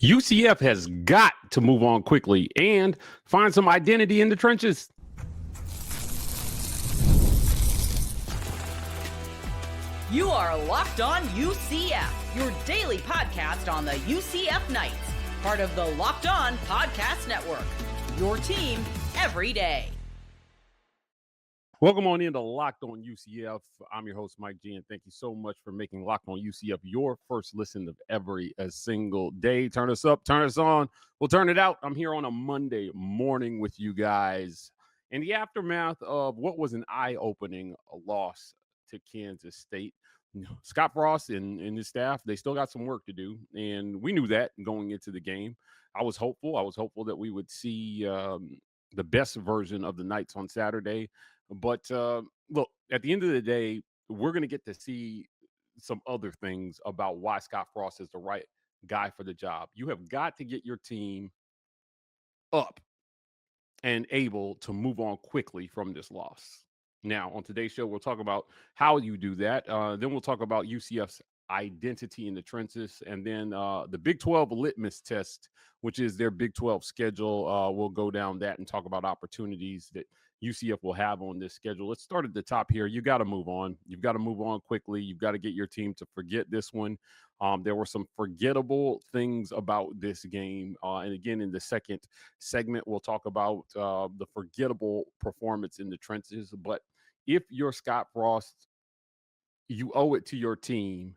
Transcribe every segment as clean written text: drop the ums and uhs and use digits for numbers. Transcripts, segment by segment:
UCF has got to move on quickly and find some identity in the trenches. You are Locked On UCF, your daily podcast on the UCF Knights, part of the Locked On Podcast Network, your team every day. Welcome on into Locked On UCF. I'm your host, Mike G, and thank you so much for making Locked On UCF your first listen of every single day. Turn us up, turn us on. We'll turn it out. I'm here on a Monday morning with you guys in the aftermath of what was an eye-opening loss to Kansas State. Scott Frost and his staff, they still got some work to do, and we knew that going into the game. I was hopeful. That we would see the best version of the Knights on Saturday. But look, at the end of the day, we're going to get to see some other things about why Scott Frost is the right guy for the job. You have got to get your team up and able to move on quickly from this loss. Now, on today's show, we'll talk about how you do that. Then we'll talk about UCF's identity in the trenches, and then the Big 12 litmus test, which is their Big 12 schedule. We'll go down that and talk about opportunities that UCF will have on this schedule. Let's start at the top here. You got to move on. You've got to move on quickly. You've got to get your team to forget this one. There were some forgettable things about this game. And again, in the second segment, we'll talk about the forgettable performance in the trenches. But if you're Scott Frost, you owe it to your team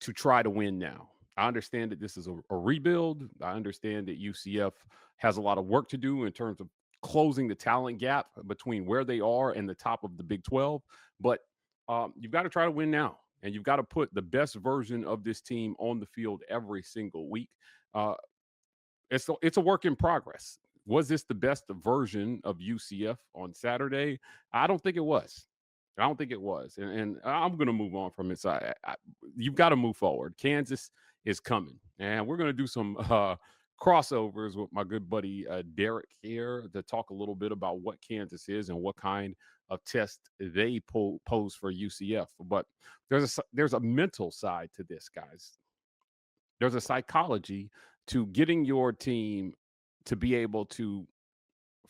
to try to win now. I understand that this is a rebuild. I understand that UCF has a lot of work to do in terms of closing the talent gap between where they are and the top of the Big 12. But you've got to try to win now. And you've got to put the best version of this team on the field every single week. It's a work in progress. Was this the best version of UCF on Saturday? I don't think it was. And I'm going to move on from it. So you've got to move forward. Kansas is coming. And we're going to do some crossovers with my good buddy Derek here to talk a little bit about what Kansas is and what kind of test they pose for UCF. But there's a mental side to this, guys. There's a psychology to getting your team to be able to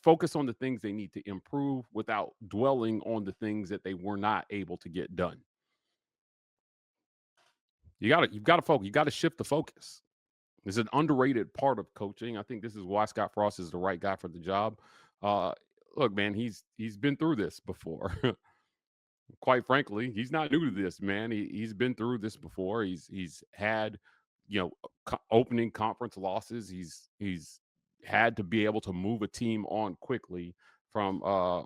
focus on the things they need to improve without dwelling on the things that they were not able to get done. You've got to focus. You got to shift the focus. It's an underrated part of coaching. I think this is why Scott Frost is the right guy for the job. Look, man, he's been through this before. Quite frankly, he's not new to this, man. He's been through this before. He's had, opening conference losses. He's had to be able to move a team on quickly from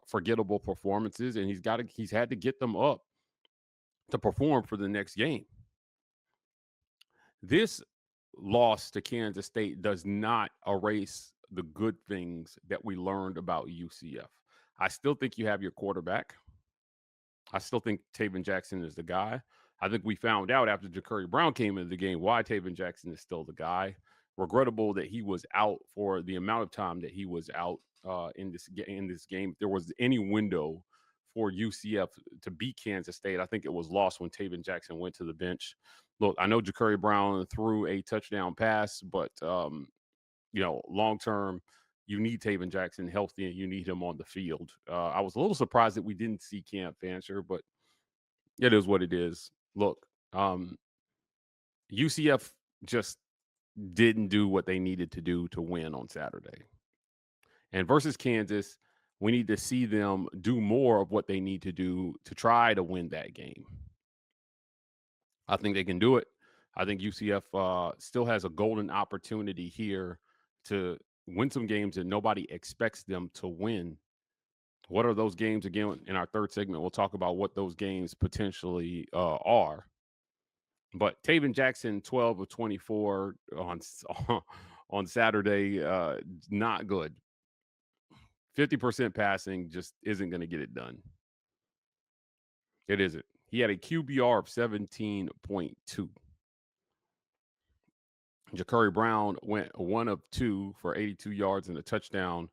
forgettable performances, and he's had to get them up to perform for the next game. This loss to Kansas State does not erase the good things that we learned about UCF. I still think you have your quarterback. I still think Taven Jackson is the guy. I think we found out after Jacurri Brown came into the game why Taven Jackson is still the guy. Regrettable that he was out for the amount of time that he was out in this game. If there was any window for UCF to beat Kansas State, I think it was lost when Taven Jackson went to the bench. Look, I know Jacurri Brown threw a touchdown pass, but long term, you need Taven Jackson healthy and you need him on the field. I was a little surprised that we didn't see Camp Fancher, but it is what it is. Look, UCF just didn't do what they needed to do to win on Saturday. And versus Kansas, we need to see them do more of what they need to do to try to win that game. I think they can do it. I think UCF still has a golden opportunity here to win some games that nobody expects them to win. What are those games? Again, in our third segment, we'll talk about what those games potentially are. But Taven Jackson, 12 of 24 on Saturday, not good. 50% passing just isn't going to get it done. It isn't. He had a QBR of 17.2. Jacurri Brown went 1 of 2 for 82 yards and a touchdown.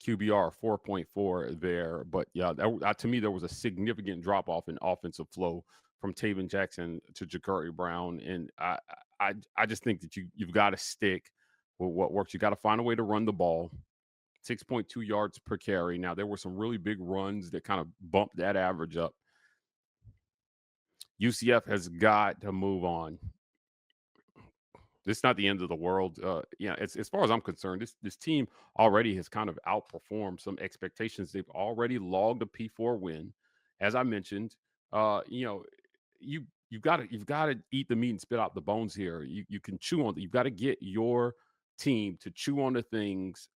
QBR 4.4 there. But yeah, to me, there was a significant drop off in offensive flow from Taven Jackson to Jacurri Brown. And I just think that you've got to stick with what works. You got to find a way to run the ball. 6.2 yards per carry. Now, there were some really big runs that kind of bumped that average up. UCF has got to move on. This is not the end of the world. As far as I'm concerned, this team already has kind of outperformed some expectations. They've already logged a P4 win. As I mentioned, you've got to eat the meat and spit out the bones here. You can chew on. You've got to get your team to chew on the things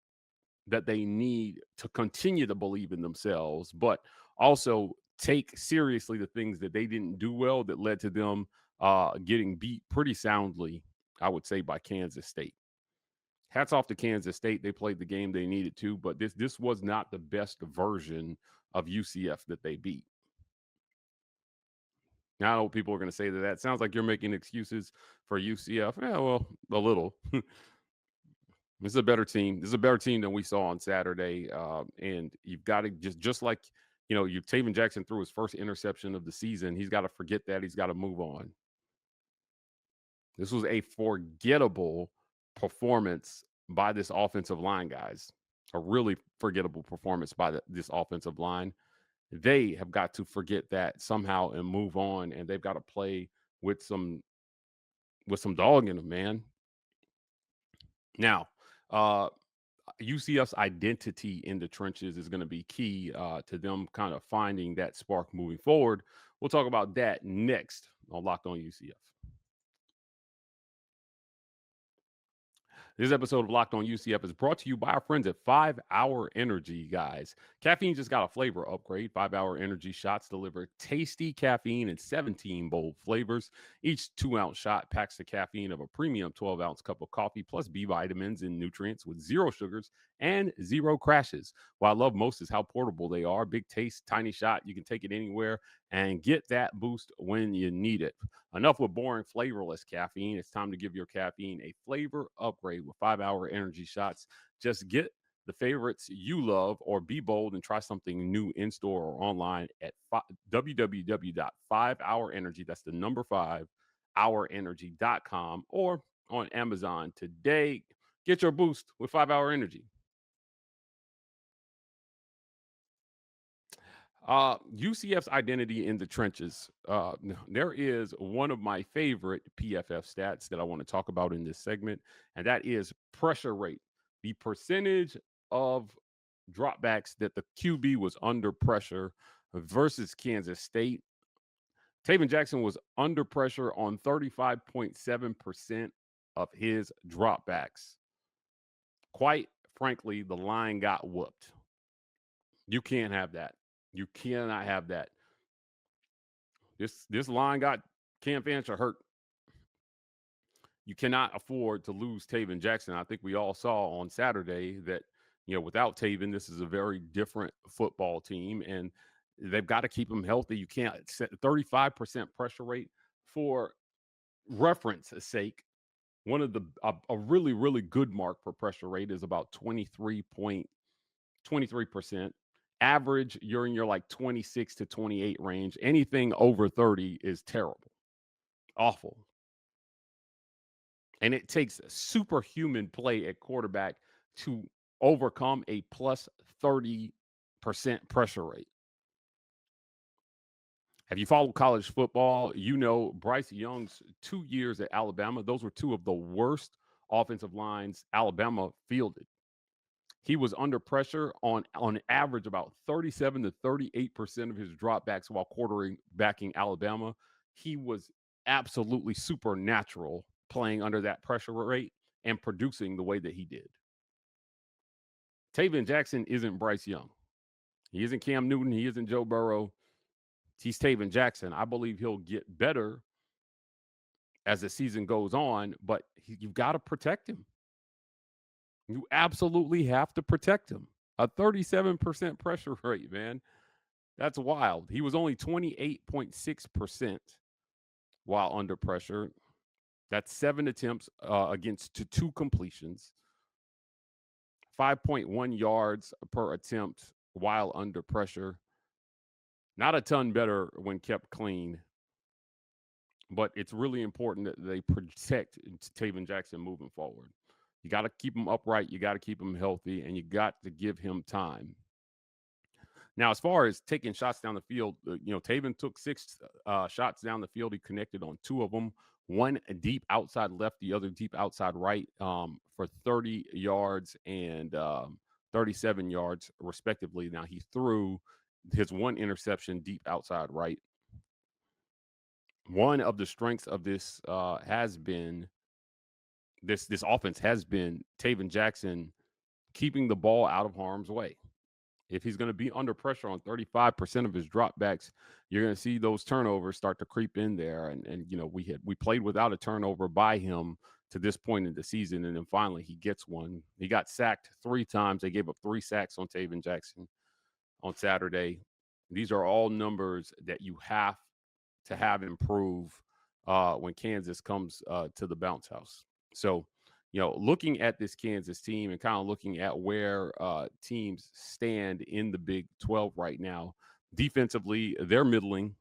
that they need to continue to believe in themselves, but also take seriously the things that they didn't do well that led to them getting beat pretty soundly, I would say, by Kansas State. Hats off to Kansas State. They played the game they needed to, but this was not the best version of UCF that they beat. Now, I know people are going to say that sounds like you're making excuses for UCF. Yeah, well, a little. This is a better team. This is a better team than we saw on Saturday. And you've got to just like, Taven Jackson threw his first interception of the season. He's got to forget that. He's got to move on. This was a forgettable performance by this offensive line, guys. A really forgettable performance by this offensive line. They have got to forget that somehow and move on. And they've got to play with some dog in them, man. Now, UCF's identity in the trenches is going to be key to them kind of finding that spark moving forward. We'll talk about that next on Locked On UCF. This episode of Locked On UCF is brought to you by our friends at 5 Hour Energy, guys. Caffeine just got a flavor upgrade. 5 Hour Energy shots deliver tasty caffeine in 17 bold flavors. Each 2-ounce shot packs the caffeine of a premium 12-ounce cup of coffee plus B vitamins and nutrients with 0 sugars and 0 crashes. What I love most is how portable they are. Big taste, tiny shot. You can take it anywhere and get that boost when you need it. Enough with boring, flavorless caffeine. It's time to give your caffeine a flavor upgrade with 5 Hour Energy shots. Just get the favorites you love or be bold and try something new in-store or online at www.5hourenergy. That's the number 5, hourenergy.com or on Amazon today. Get your boost with 5 Hour Energy. UCF's identity in the trenches. There is one of my favorite PFF stats that I want to talk about in this segment, and that is pressure rate. The percentage of dropbacks that the QB was under pressure versus Kansas State. Taven Jackson was under pressure on 35.7% of his dropbacks. Quite frankly, the line got whooped. You can't have that. You cannot have that. This line got Cam Fancher hurt. You cannot afford to lose Taven Jackson. I think we all saw on Saturday that, without Taven, this is a very different football team, and they've got to keep him healthy. You can't set 35% pressure rate. For reference sake, one of a really, really good mark for pressure rate is about 23%. Average, you're in your like 26 to 28 range. Anything over 30 is terrible, awful. And it takes superhuman play at quarterback to overcome a plus 30% pressure rate. Have you followed college football? Bryce Young's 2 years at Alabama, those were 2 of the worst offensive lines Alabama fielded. He was under pressure on average about 37 to 38% of his dropbacks while quarterbacking Alabama. He was absolutely supernatural playing under that pressure rate and producing the way that he did. Taven Jackson isn't Bryce Young. He isn't Cam Newton. He isn't Joe Burrow. He's Taven Jackson. I believe he'll get better as the season goes on, but you've got to protect him. You absolutely have to protect him. A 37% pressure rate, man. That's wild. He was only 28.6% while under pressure. That's 7 attempts against 2 completions. 5.1 yards per attempt while under pressure. Not a ton better when kept clean. but it's really important that they protect Taven Jackson moving forward. You got to keep him upright. You got to keep him healthy, and you got to give him time. Now, as far as taking shots down the field, Taven took 6 shots down the field. He connected on 2 of them, one deep outside left, the other deep outside right, for 30 yards and 37 yards, respectively. Now, he threw his one interception deep outside right. One of the strengths of this has been this offense has been Taven Jackson keeping the ball out of harm's way. If he's going to be under pressure on 35% of his dropbacks, you're going to see those turnovers start to creep in there. And we played without a turnover by him to this point in the season, and then finally he gets one. He got sacked 3 times. They gave up 3 sacks on Taven Jackson on Saturday. These are all numbers that you have to have improve when Kansas comes to the bounce house. So, looking at this Kansas team and kind of looking at where teams stand in the Big 12 right now, defensively, they're middling,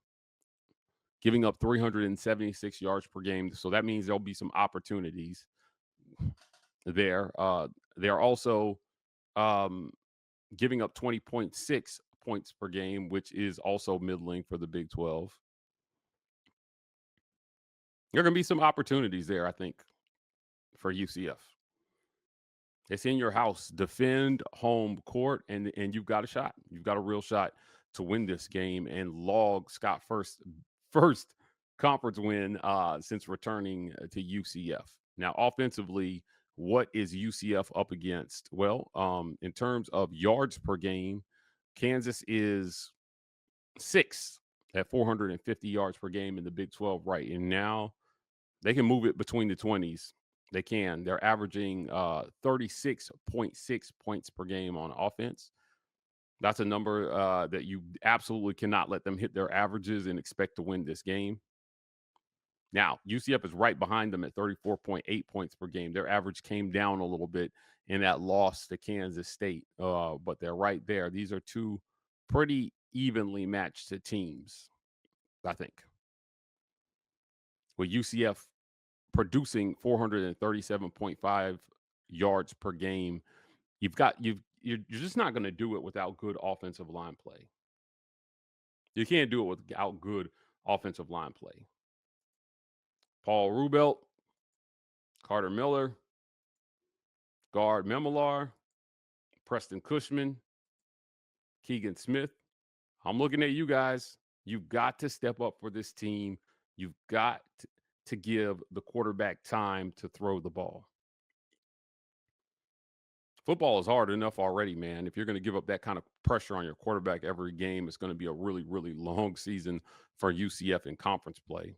giving up 376 yards per game. So that means there'll be some opportunities there. They're also giving up 20.6 points per game, which is also middling for the Big 12. There are going to be some opportunities there, I think, for UCF. It's in your house. Defend home court, and you've got a shot. You've got a real shot to win this game and log Scott first conference win since returning to UCF. Now, offensively, what is UCF up against? Well, in terms of yards per game, Kansas is 6th at 450 yards per game in the Big 12 right. And now they can move it between the 20s. They can. They're averaging 36.6 points per game on offense. That's a number that you absolutely cannot let them hit their averages and expect to win this game. Now, UCF is right behind them at 34.8 points per game. Their average came down a little bit in that loss to Kansas State, but they're right there. These are 2 pretty evenly matched teams, I think. With UCF producing 437.5 yards per game, you're just not going to do it without good offensive line play. You can't do it without good offensive line play. Paul Rubelt, Carter Miller, guard Memelar, Preston Cushman, Keegan Smith. I'm looking at you guys. You've got to step up for this team. You've got to give the quarterback time to throw the ball. Football is hard enough already, man. If you're going to give up that kind of pressure on your quarterback every game, it's going to be a really, really long season for UCF in conference play.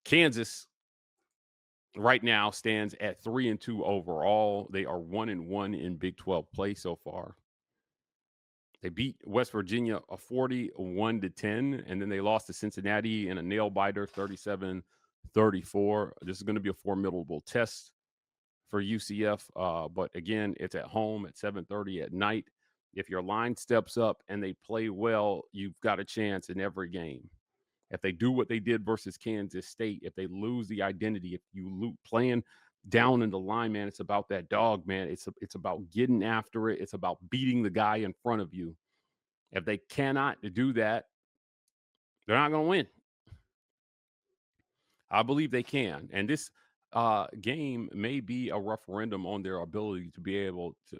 Kansas right now stands at 3-2 overall. They are 1-1 in Big 12 play so far. They beat West Virginia 41-10, and then they lost to Cincinnati in a nail biter 37-34. This is going to be a formidable test for UCF, but again, it's at home at 7:30 at night. If your line steps up and they play well, you've got a chance in every game. If they do what they did versus Kansas State, if they lose the identity, if you playing down in the line, man, it's about that dog, man. It's about getting after it. It's about beating the guy in front of you. If they cannot do that, they're not going to win. I believe they can. And this game may be a referendum on their ability to be able to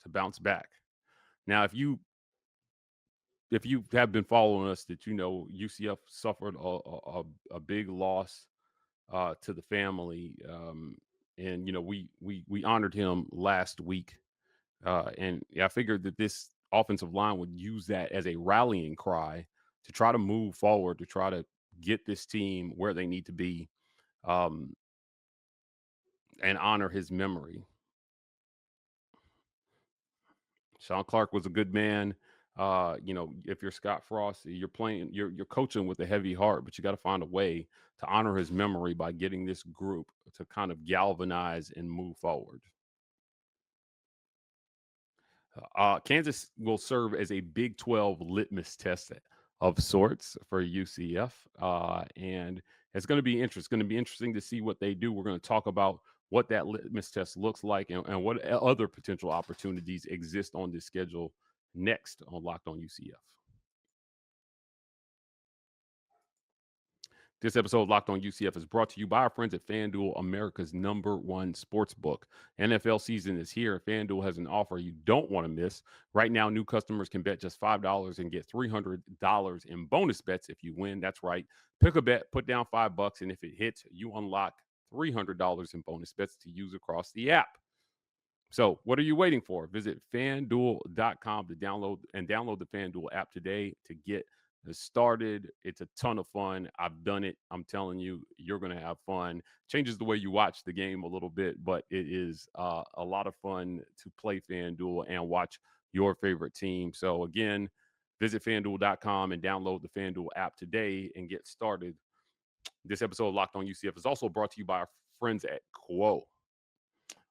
bounce back. Now, if you have been following us, that UCF suffered a big loss to the family, and we honored him last week, and I figured that this offensive line would use that as a rallying cry to try to move forward, to try to get this team where they need to be, and honor his memory. Sean Clark was a good man. If you're Scott Frost, you're coaching with a heavy heart, but you got to find a way to honor his memory by getting this group to kind of galvanize and move forward. Kansas will serve as a Big 12 litmus test of sorts for UCF. And it's going to be interesting. It's going to be interesting to see what they do. We're going to talk about what that litmus test looks like and what other potential opportunities exist on this schedule next on Locked On UCF. This episode of Locked On UCF is brought to you by our friends at FanDuel, America's #1 sports book. NFL season is here. FanDuel has an offer you don't want to miss. Right now, new customers can bet just $5 and get $300 in bonus bets if you win. That's right. Pick a bet, put down $5, and if it hits, you unlock $300 in bonus bets to use across the app. So what are you waiting for? Visit FanDuel.com to download the FanDuel app today to get started. It's a ton of fun. I've done it. I'm telling you, you're going to have fun. Changes the way you watch the game a little bit, but it is a lot of fun to play FanDuel and watch your favorite team. So again, visit FanDuel.com and download the FanDuel app today and get started. This episode of Locked On UCF is also brought to you by our friends at Quo.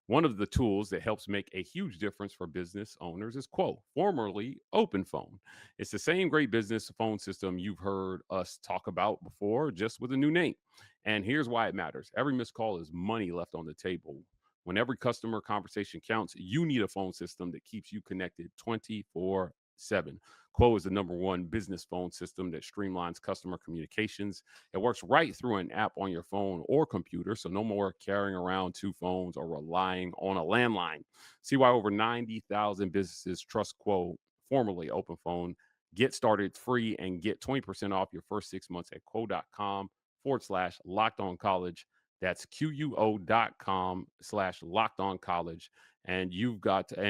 One of the tools that helps make a huge difference for business owners is Quo, formerly OpenPhone. It's the same great business phone system you've heard us talk about before, just with a new name. And here's why it matters. Every missed call is money left on the table. When every customer conversation counts, you need a phone system that keeps you connected 24/7. Quo is the #1 business phone system that streamlines customer communications. It works right through an app on your phone or computer, so no more carrying around 2 phones or relying on a landline. See why over 90,000 businesses trust Quo, formerly OpenPhone. Get started free and get 20% off your first 6 months at quo.com/lockedoncollege. That's QUO.com/lockedoncollege. And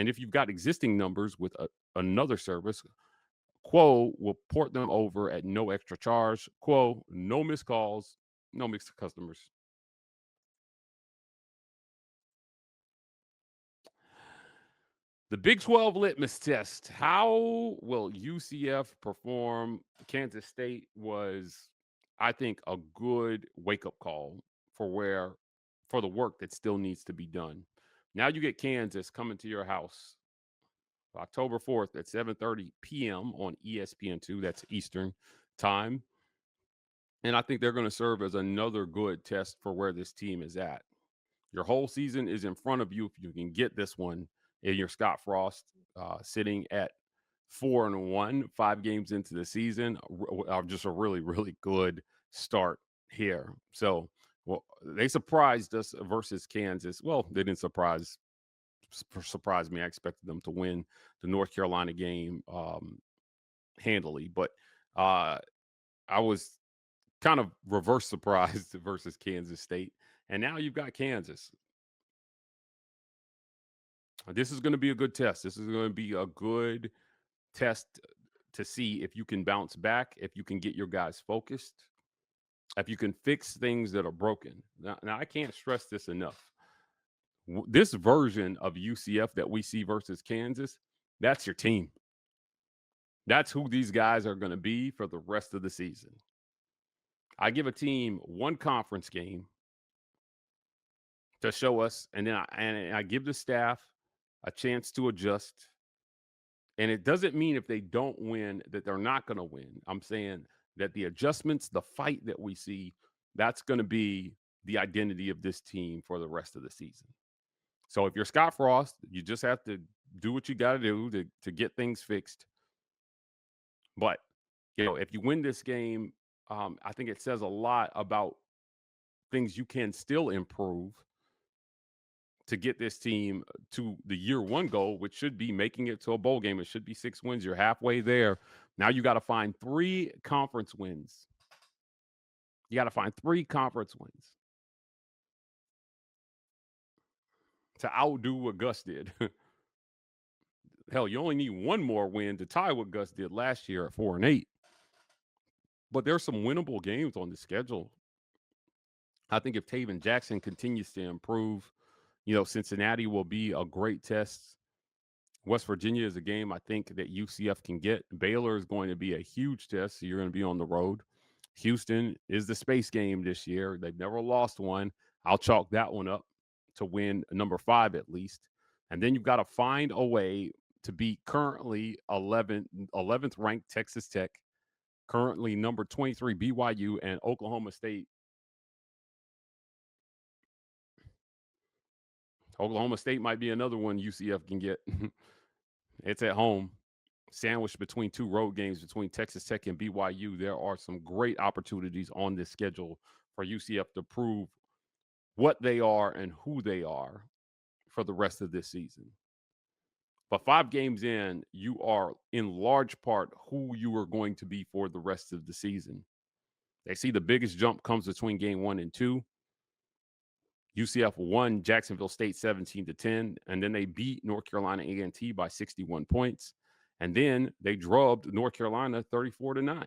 if you've got existing numbers with another service, Quo will port them over at no extra charge. Quo, no missed calls, no mixed customers. The Big 12 litmus test. How will UCF perform? Kansas State was, I think, a good wake-up call for the work that still needs to be done. Now you get Kansas coming to your house October 4th at 7:30 p.m. on ESPN2. That's Eastern time. And I think they're going to serve as another good test for where this team is at. Your whole season is in front of you if you can get this one. And you're Scott Frost sitting at 4-1, 5 games into the season. Just a really, really good start here. So, they surprised us versus Kansas. Well, they didn't surprise me. I expected them to win the North Carolina game handily, but I was kind of reverse surprised versus Kansas State. And now you've got Kansas. This is going to be a good test. This is going to be a good test to see if you can bounce back, if you can get your guys focused, if you can fix things that are broken. Now I can't stress this enough. This version of UCF that we see versus Kansas, that's your team. That's who these guys are going to be for the rest of the season. I give a team one conference game to show us, and then I give the staff a chance to adjust. And it doesn't mean if they don't win that they're not going to win. I'm saying that the adjustments, the fight that we see, that's going to be the identity of this team for the rest of the season. So if you're Scott Frost, you just have to do what you got to do to get things fixed. But, if you win this game, I think it says a lot about things you can still improve to get this team to the year 1 goal, which should be making it to a bowl game. It should be 6 wins. You're halfway there. Now you got to find 3 conference wins. You got to find 3 conference wins to outdo what Gus did. Hell, you only need 1 more win to tie what Gus did last year at 4-8. But there's some winnable games on the schedule. I think if Taven Jackson continues to improve, Cincinnati will be a great test. West Virginia is a game I think that UCF can get. Baylor is going to be a huge test, so you're going to be on the road. Houston is the space game this year. They've never lost one. I'll chalk that one up to win number 5 at least. And then you've got to find a way to beat currently 11th ranked Texas Tech Currently number 23 BYU and Oklahoma State. Oklahoma State might be another one UCF can get. It's at home, sandwiched between two road games between Texas Tech and BYU. There are some great opportunities on this schedule for UCF to prove what they are and who they are for the rest of this season. But 5 games in, you are in large part who you are going to be for the rest of the season. They see the biggest jump comes between game 1 and 2. UCF won Jacksonville State 17-10, and then they beat North Carolina A&T by 61 points. And then they drubbed North Carolina 34-9.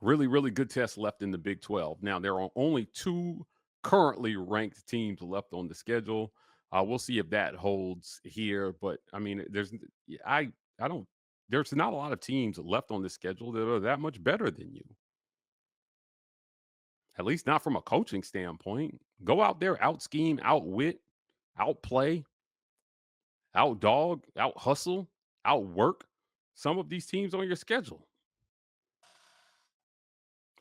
Really, really good tests left in the Big 12. Now, there are only 2 currently ranked teams left on the schedule. We'll see if that holds here. But, I mean, there's not a lot of teams left on the schedule that are that much better than you. At least not from a coaching standpoint. Go out there, out-scheme, out-wit, outplay, out-dog, out-hustle, out-work some of these teams on your schedule.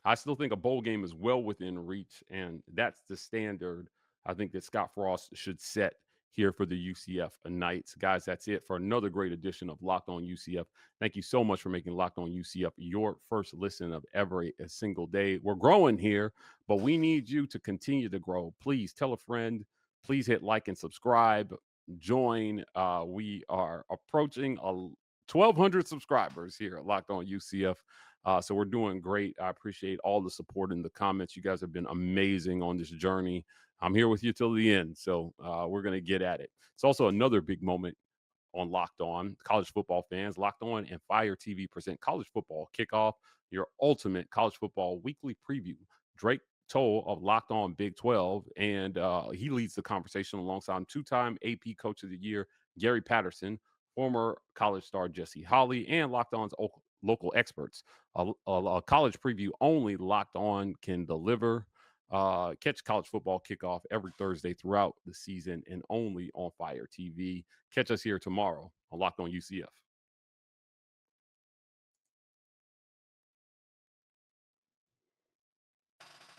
I still think a bowl game is well within reach, and that's the standard I think that Scott Frost should set here for the UCF Knights. Guys, that's it for another great edition of Locked On UCF. Thank you so much for making Locked On UCF your first listen of every single day. We're growing here, but we need you to continue to grow. Please tell a friend. Please hit like and subscribe. Join. We are approaching 1,200 subscribers here at Locked On UCF. So we're doing great. I appreciate all the support in the comments. You guys have been amazing on this journey. I'm here with you till the end. So we're going to get at it. It's also another big moment on Locked On. College football fans, Locked On and Fire TV present College Football Kickoff, your ultimate college football weekly preview. Drake Toll of Locked On Big 12, and he leads the conversation alongside 2-time AP Coach of the Year, Gary Patterson, former college star Jesse Holley, and Locked On's local experts. A college preview only Locked On can deliver. Catch College Football Kickoff every Thursday throughout the season and only on Fire TV. Catch us here tomorrow on Locked On UCF.